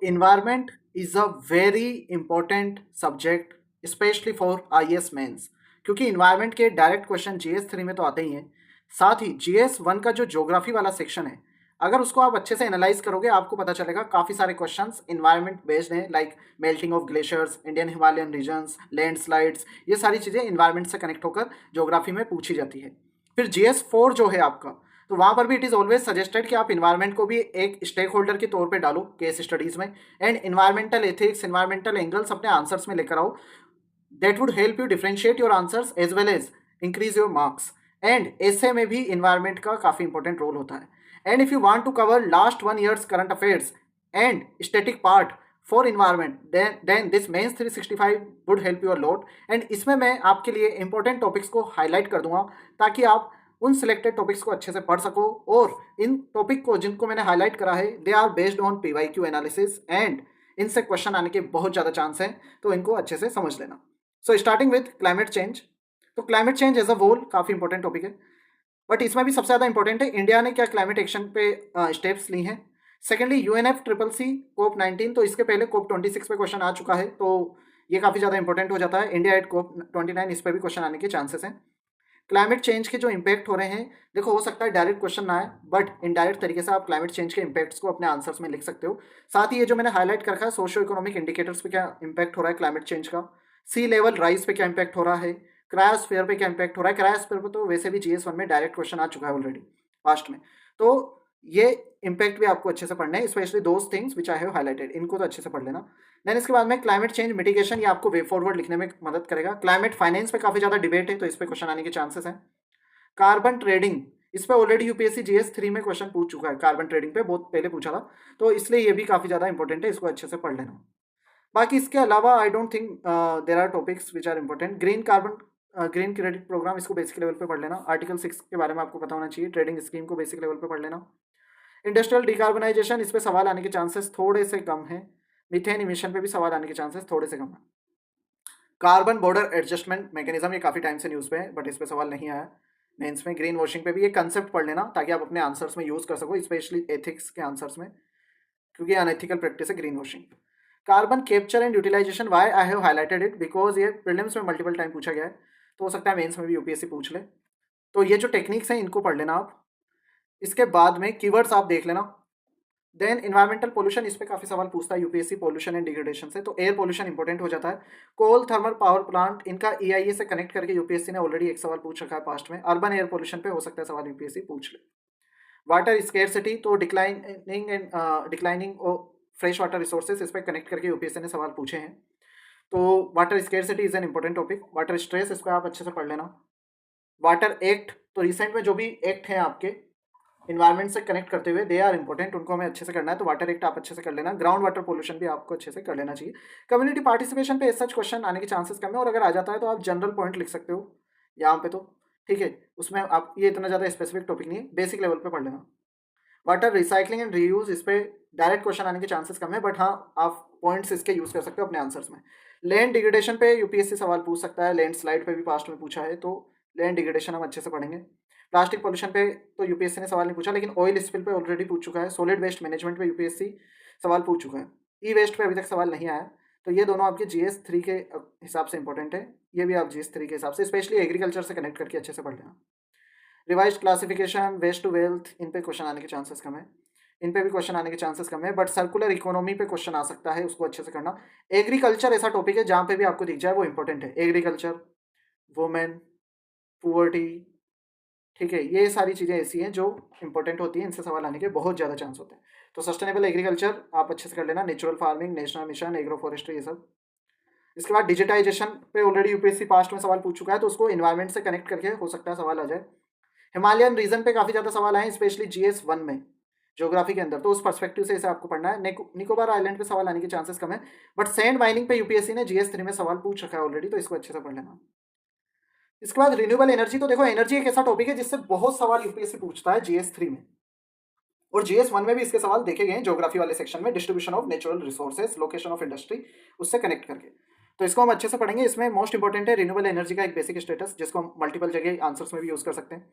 Environment is a very important subject specially for IAS mains, क्योंकि environment के direct question GS 3 में तो आते ही हैं। साथ ही जीएस 1 का जो ज्योग्राफी वाला सेक्शन है, अगर उसको आप अच्छे से एनालाइज करोगे आपको पता चलेगा काफ़ी सारे क्वेश्चंस इन्वायरमेंट बेस्ड हैं, like melting of glaciers, Indian Himalayan regions, landslides. ये सारी चीज़ें इन्वायरमेंट से कनेक्ट होकर ज्योग्राफी में पूछी जाती है। फिर जीएस 4 जो है आपका, तो वहाँ पर भी इट इज़ ऑलवेज सजेस्टेड कि आप इन्वायरमेंट को भी एक स्टेक होल्डर के तौर पे डालो केस स्टडीज़ में, and environmental ethics, environmental angles अपने आंसर्स में लेकर आओ। That would help you differentiate your answers as well as increase your marks. And ऐसे में भी इन्वायरमेंट का काफ़ी इंपॉर्टेंट रोल होता है। And if you want to cover last 1 years current affairs and static part for environment, then this mains 365 would help you a lot. And इसमें मैं आपके लिए इंपॉर्टेंट टॉपिक्स को हाईलाइट कर दूंगा ताकि आप उन सिलेक्टेड टॉपिक्स को अच्छे से पढ़ सको। और इन टॉपिक को जिनको मैंने हाईलाइट करा है, they are based on PYQ analysis and इनसे क्वेश्चन आने के बहुत ज़्यादा चांस हैं, तो इनको अच्छे से समझ लेना। So starting with climate change. तो climate change as a whole काफ़ी इंपॉर्टेंट टॉपिक है, बट इसमें भी सबसे ज़्यादा इंपॉर्टेंट है इंडिया ने क्या क्लाइमेट एक्शन पे स्टेप्स ली हैं। Secondly UNF triple C COP 19, तो इसके पहले कोप 26 पे क्वेश्चन आ चुका है, तो ये काफ़ी ज़्यादा इंपॉर्टेंट हो जाता है। इंडिया एट कोप 29, इस पर भी क्वेश्चन आने के चांसेस हैं। क्लाइमेट चेंज के जो इम्पैक्ट हो रहे हैं, देखो हो सकता है डायरेक्ट क्वेश्चन ना आए, बट इनडायरेक्ट तरीके से आप क्लाइमेट चेंज के इम्पैक्ट्स को अपने आंसर्स में लिख सकते हो। साथ ही ये जो मैंने हाईलाइट कर रखा है, सोशियो इकोनॉमिक इंडिकेटर्स पे क्या इम्पैक्ट हो रहा है क्लाइमेट चेंज का, सी लेवल राइज पे क्या इम्पैक्ट हो रहा है, क्रायोस्फीयर पे क्या इम्पैक्ट हो रहा है। क्रायोस्फीयर पे तो वैसे भी जीएस 1 में डायरेक्ट क्वेश्चन आ चुका है ऑलरेडी पास्ट में, तो ये इम्पैक्ट भी आपको अच्छे से पढ़ने हैं, specially those things which I have highlighted, इनको तो अच्छे से पढ़ लेना। देन इसके बाद में क्लाइमेट चेंज मिटिगेशन, ये आपको वे फॉरवर्ड लिखने में मदद करेगा। क्लाइमेट फाइनेंस पे काफ़ी ज़्यादा डिबेट है, तो इस पर क्वेश्चन आने के चांसेस हैं। कार्बन ट्रेडिंग, इस पे ऑलरेडी यूपीएससी जीएस 3 में क्वेश्चन पूछ चुका है, कार्बन ट्रेडिंग पे बहुत पहले पूछा था, तो इसलिए ये भी काफ़ी ज़्यादा इंपॉर्टेंट है, इसको अच्छे से पढ़ लेना। बाकी इसके अलावा I don't think there are topics which are important. Green credit programme, इसको बेसिक लेवल पे पढ़ लेना। आर्टिकल 6 के बारे में आपको पता होना चाहिए। ट्रेडिंग स्कीम को बेसिक लेवल पे पढ़ लेना। इंडस्ट्रियल डिकार्बनाइजेशन, इस पे सवाल आने के चांसेस थोड़े से कम हैं। मीथेन इमिशन पे भी सवाल आने के चांसेस थोड़े से कम हैं। कार्बन बॉर्डर एडजस्टमेंट मैकेनिज्म, ये काफ़ी टाइम से न्यूज़ पे है, बट इस पे सवाल नहीं आया मेंस में। ग्रीन वॉशिंग पे भी ये कंसेप्ट पढ़ लेना ताकि आप अपने आंसर्स में यूज़ कर सको, स्पेशली एथिक्स के आंसर्स में, क्योंकि अनएथिकल प्रैक्टिस है green washing. Carbon capture and utilisation, why I have highlighted it, because ये प्रीलिम्स में मल्टीपल टाइम पूछा गया है, तो हो सकता है मेंस में भी यूपीएससी पूछ ले। तो ये जो टेक्निक्स हैं इनको पढ़ लेना आप। इसके बाद में कीवर्ड्स आप देख लेना। देन इन्वायरमेंटल पोल्यूशन, इस पे काफ़ी सवाल पूछता है यूपीएससी पोल्यूशन एंड डिग्रेडेशन से, तो एयर पोल्यूशन इंपॉर्टेंट हो जाता है। कोल थर्मल पावर प्लांट, इनका ईआईए से कनेक्ट करके यूपीएससी ने ऑलरेडी एक सवाल पूछ रखा है पास्ट में। अर्बन एयर पोल्यूशन पे हो सकता है सवाल यूपीएससी पूछ ले। वाटर स्केर्सिटी, तो डिक्लाइनिंग फ्रेश वाटर रिसोर्सेज, इस पर कनेक्ट करके यूपीएससी ने सवाल पूछे हैं, तो water scarcity is an important topic. Water stress, इसको आप अच्छे से पढ़ लेना। वाटर एक्ट, तो रिसेंट में जो भी एक्ट हैं आपके इन्वायरमेंट से कनेक्ट करते हुए, दे आर इंपॉर्टेंट, उनको हमें अच्छे से करना है, तो वाटर एक्ट आप अच्छे से कर लेना। ग्राउंड वाटर पोल्यूशन भी आपको अच्छे से कर लेना चाहिए। कम्युनिटी पार्टिसिपेशन पे सच क्वेश्चन आने के चांसेस कम है, और अगर आ जाता है तो आप जनरल पॉइंट लिख सकते हो यहाँ पे, तो ठीक है, उसमें आप ये इतना ज़्यादा स्पेसिफिक टॉपिक नहीं है, बेसिक लेवल पे पढ़ लेना। वाटर रिसाइकलिंग एंड रीयूज, इस पे डायरेक्ट क्वेश्चन आने के चांसेस कम है, बट हाँ आप पॉइंट्स इसके यूज़ कर सकते हो अपने आंसर्स में। लैंड डिग्रेडेशन पे यूपीएससी सवाल पूछ सकता है, लैंड स्लाइड पे भी पास्ट में पूछा है, तो लैंड डिग्रेडेशन हम अच्छे से पढ़ेंगे। प्लास्टिक पोल्यूशन पे तो यूपीएससी ने सवाल नहीं पूछा, लेकिन ऑयल स्पिल पे ऑलरेडी पूछ चुका है। सॉलिड वेस्ट मैनेजमेंट पे यूपीएससी सवाल पूछ चुका है। ई वेस्ट पे अभी तक सवाल नहीं आया, तो ये दोनों आपके जीएस 3 के हिसाब से इंपॉर्टेंट है, ये भी आप जीएस 3 के हिसाब से स्पेशली एग्रीकल्चर से कनेक्ट करके अच्छे से पढ़ लेना। Revise classification, waste to wealth, इन पे क्वेश्चन आने के चांसेस कम है, इन पे भी क्वेश्चन आने के चांसेस कम है, बट सर्कुलर इकोनॉमी पे क्वेश्चन आ सकता है, उसको अच्छे से करना। एग्रीकल्चर ऐसा टॉपिक है जहाँ पे भी आपको दिख जाए वो इंपॉर्टेंट है। एग्रीकल्चर, वुमेन, पुअर्टी, ठीक है, ये सारी चीज़ें ऐसी हैं जो इंपॉर्टेंट होती हैं, इनसे सवाल आने के बहुत ज़्यादा चांस होते हैं। तो सस्टेनेबल एग्रीकल्चर आप अच्छे से कर लेना। Natural farming, national mission, agro forestry, ये सब। इसके बाद डिजिटाइजेशन पे ऑलरेडी यूपीएससी पास्ट में सवाल पूछ चुका है, तो उसको इन्वायरमेंट से कनेक्ट करके हो सकता है सवाल आ जाए। हिमालयन रीजन पे काफ़ी ज़्यादा सवाल आए, स्पेशली जीएस 1 में ज्योग्राफी के अंदर, तो उस पर्सपेक्टिव से इसे आपको पढ़ना है। निकोबार आइलैंड पे सवाल आने के चांसेस कम है, बट सैंड माइनिंग पे यूपीएससी ने जीएस 3 में सवाल पूछ रखा है ऑलरेडी, तो इसको अच्छे से पढ़ लेना। इसके बाद रिन्यूएबल एनर्जी, तो देखो एनर्जी एक ऐसा टॉपिक है जिससे बहुत सवाल यूपीएससी पूछता है जीएस 3 में, और जीएस 1 में भी इसके सवाल देखे गए हैं ज्योग्राफी वाले सेक्शन में। Distribution of natural resources, location of industry, उससे कनेक्ट करके, तो इसको हम अच्छे से पढ़ेंगे। इसमें मोस्ट इंपॉर्टेंट है रिन्यूएबल एनर्जी का एक बेसिक स्टेटस, जिसको हम मल्टीपल जगह आंसर्स में भी यूज़ कर सकते हैं।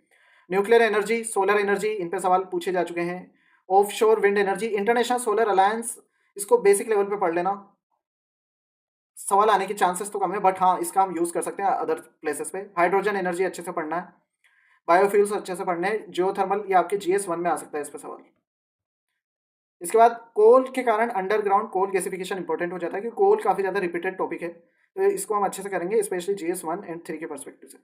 न्यूक्लियर एनर्जी, सोलर एनर्जी, इन पे सवाल पूछे जा चुके हैं। ऑफ शोर wind energy, international solar alliance इसको बेसिक लेवल पे पढ़ लेना, सवाल आने के चांसेस तो कम है, बट हाँ इसका हम यूज़ कर सकते हैं अदर प्लेसेस पे। हाइड्रोजन एनर्जी अच्छे से पढ़ना है, बायोफ्यूल्स अच्छे से पढ़ने हैं, जियोथर्मल ये आपके GS 1 में आ सकता है इस पे सवाल। इसके बाद कोल के कारण अंडरग्राउंड कोल गैसिफिकेशन इंपॉर्टेंट हो जाता है, क्योंकि कोल काफ़ी ज़्यादा रिपीटेड टॉपिक है, तो इसको हम अच्छे से करेंगे स्पेशली GS 1 एंड 3 के परस्पेक्टिव से।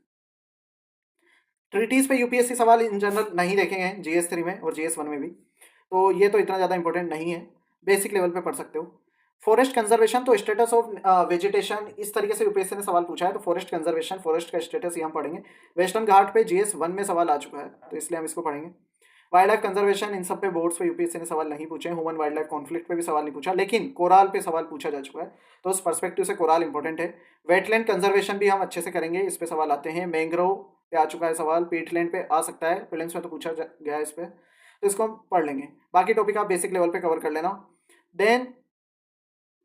ट्रिटीज़ पे यूपीएससी सवाल इन जनरल नहीं देखेंगे GS 3 में और GS 1 में भी, तो ये तो इतना ज़्यादा इंपॉर्टेंट नहीं है, बेसिक लेवल पे पढ़ सकते हो। फॉरेस्ट कंजर्वेशन तो स्टेटस ऑफ वेजिटेशन इस तरीके से यूपीएससी ने सवाल पूछा है, तो फॉरेस्ट कंजर्वेशन फॉरेस्ट का स्टेटस ये हम पढ़ेंगे। वेस्टर्न घाट पे GS 1 में सवाल आ चुका है, तो इसलिए हम इसको पढ़ेंगे। वाइल्ड लाइफ कंजर्वेशन इन सब पे बोर्ड्स पे यूपीएससी ने सवाल नहीं पूछे, ह्यूमन वाइल्ड लाइफ कॉन्फ्लिक्ट पे भी सवाल नहीं पूछा, लेकिन कोराल पे सवाल पूछा जा चुका है, तो उस पर्सपेक्टिव से कोराल इंपॉर्टेंट है। वेटलैंड कंजर्वेशन भी हम अच्छे से करेंगे, इस पे सवाल आते हैं। मैंग्रोव पे आ चुका है सवाल, पीटलैंड पे आ सकता है, प्रीलिम्स में तो पूछा गया है इस पे, तो इसको हम पढ़ लेंगे। बाकी टॉपिक आप बेसिक लेवल पे कवर कर लेना। देन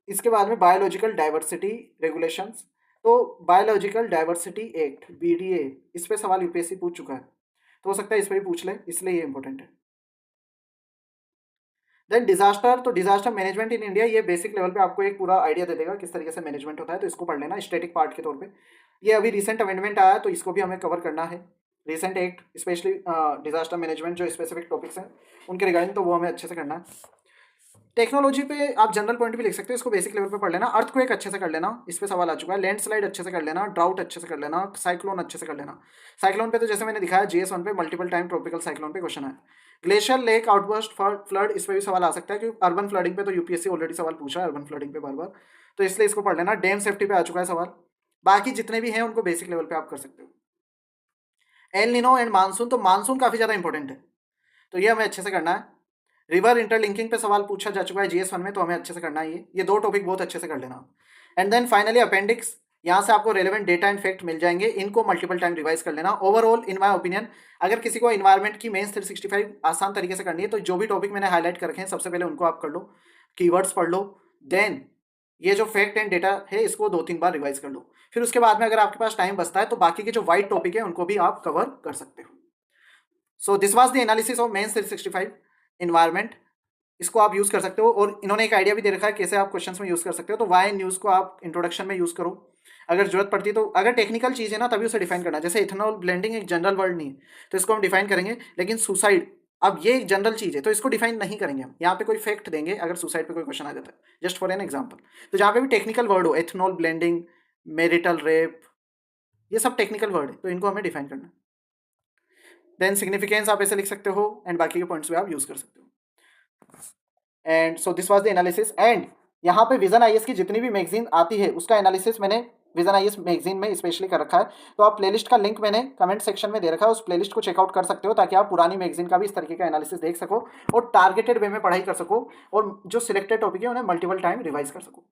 इसके बाद में बायोलॉजिकल डाइवर्सिटी रेगुलेशंस, तो बायोलॉजिकल डाइवर्सिटी एक्ट BDA इस पे सवाल यूपीएससी पूछ चुका है, तो हो सकता है इस पर भी पूछ ले, इसलिए ये इंपॉर्टेंट है। देन डिजास्टर, तो डिजास्टर मैनेजमेंट इन इंडिया, ये बेसिक लेवल पे आपको एक पूरा आइडिया दे देगा किस तरीके से मैनेजमेंट होता है, तो इसको पढ़ लेना स्टैटिक पार्ट के तौर पे। ये अभी रिसेंट अमेंडमेंट आया है, तो इसको भी हमें कवर करना है, recent act specially disaster management जो स्पेसिफिक टॉपिक्स हैं उनके रिगार्डिंग, तो वो हमें अच्छे से करना है। टेक्नोलॉजी पे आप जनरल पॉइंट भी लिख सकते हो, इसको बेसिक लेवल पे पढ़ लेना। अर्थक्वेक अच्छे से कर लेना, इस पे सवाल आ चुका है। लैंडस्लाइड अच्छे से कर लेना, ड्राउट अच्छे से कर लेना, साइक्लोन अच्छे से कर लेना। साइक्लोन पे तो जैसे मैंने दिखाया GS 1 पे मल्टीपल टाइम ट्रॉपिकल साइक्लोन पे क्वेश्चन है। ग्लेशियर लेक आउटबर्स्ट फ्लड, इस पे भी सवाल आ सकता है, क्योंकि अर्बन फ्लडिंग पे तो यूपीएससी ऑलरेडी सवाल पूछा है अर्बन फ्लडिंग पे बार बार, तो इसलिए इसको पढ़ लेना। डैम सेफ्टी पे आ चुका है सवाल, बाकी जितने भी हैं उनको बेसिक लेवल पे आप कर सकते हो। एल निनो एंड मानसून, तो मानसून काफ़ी ज़्यादा इंपॉर्टेंट है, तो ये हमें अच्छे से करना है। रिवर इंटरलिंकिंग पे सवाल पूछा जा चुका है GS 1 में, तो हमें अच्छे से करना है ये दो टॉपिक बहुत अच्छे से कर लेना। एंड देन फाइनली अपेंडिक्स, यहाँ से आपको रेलेवेंट डेटा एंड फैक्ट मिल जाएंगे, इनको मल्टीपल टाइम रिवाइज कर लेना। ओवरऑल इन माय ओपिनियन, अगर किसी को इन्वायरमेंट की मेंस 365 आसान तरीके से करनी है, तो जो भी टॉपिक मैंने हाईलाइट कर रखे हैं सबसे पहले उनको आप कर लो, कीवर्ड्स पढ़ लो, देन ये जो फैक्ट एंड डेटा है इसको 2-3 बार रिवाइज कर लो, फिर उसके बाद में अगर आपके पास टाइम बचता है तो बाकी के जो वाइड टॉपिक है उनको भी आप कवर कर सकते हो। So this was the analysis of mains 365 environment, इसको आप यूज़ कर सकते हो। और इन्होंने एक आइडिया भी दे रखा है कैसे आप क्वेश्चंस में यूज़ कर सकते हो, तो वाई न्यूज़ को आप इंट्रोडक्शन में यूज़ करो, अगर जरूरत पड़ती है तो। अगर टेक्निकल चीज़ है ना तभी उसे डिफाइन करना, जैसे इथेनॉल ब्लेंडिंग एक जनरल वर्ड नहीं है, तो इसको हम डिफाइन करेंगे। लेकिन सुसाइड, अब ये एक जनरल चीज़ है तो इसको डिफाइन नहीं करेंगे हम, यहाँ पे कोई फैक्ट देंगे अगर सुसाइड पे कोई क्वेश्चन आ जाता है, जस्ट फॉर एन एग्जाम्पल। तो जहाँ पे भी टेक्निकल वर्ड हो, एथेनॉल ब्लेंडिंग, मैरिटल रेप, ये सब टेक्निकल वर्ड है, तो इनको हमें डिफाइन करना है। देन सिग्निफिकेंस आप ऐसे लिख सकते हो, एंड बाकी के पॉइंट्स भी आप यूज़ कर सकते हो। And so this was the analysis. And यहाँ पे विजन आईएएस की जितनी भी मैगजीन आती है उसका एनालिसिस मैंने विजन आईएएस मैगजीन में स्पेशली कर रखा है, तो आप प्लेलिस्ट का लिंक मैंने कमेंट सेक्शन में दे रखा है, उस प्लेलिस्ट को चेकआउट कर सकते हो, ताकि आप पुरानी मैगजीन का भी इस तरीके का एनालिसिस देख सको और टारगेटेड वे में पढ़ाई कर सको, और जो सिलेक्टेड टॉपिक है उन्हें मल्टीपल टाइम रिवाइज कर सको।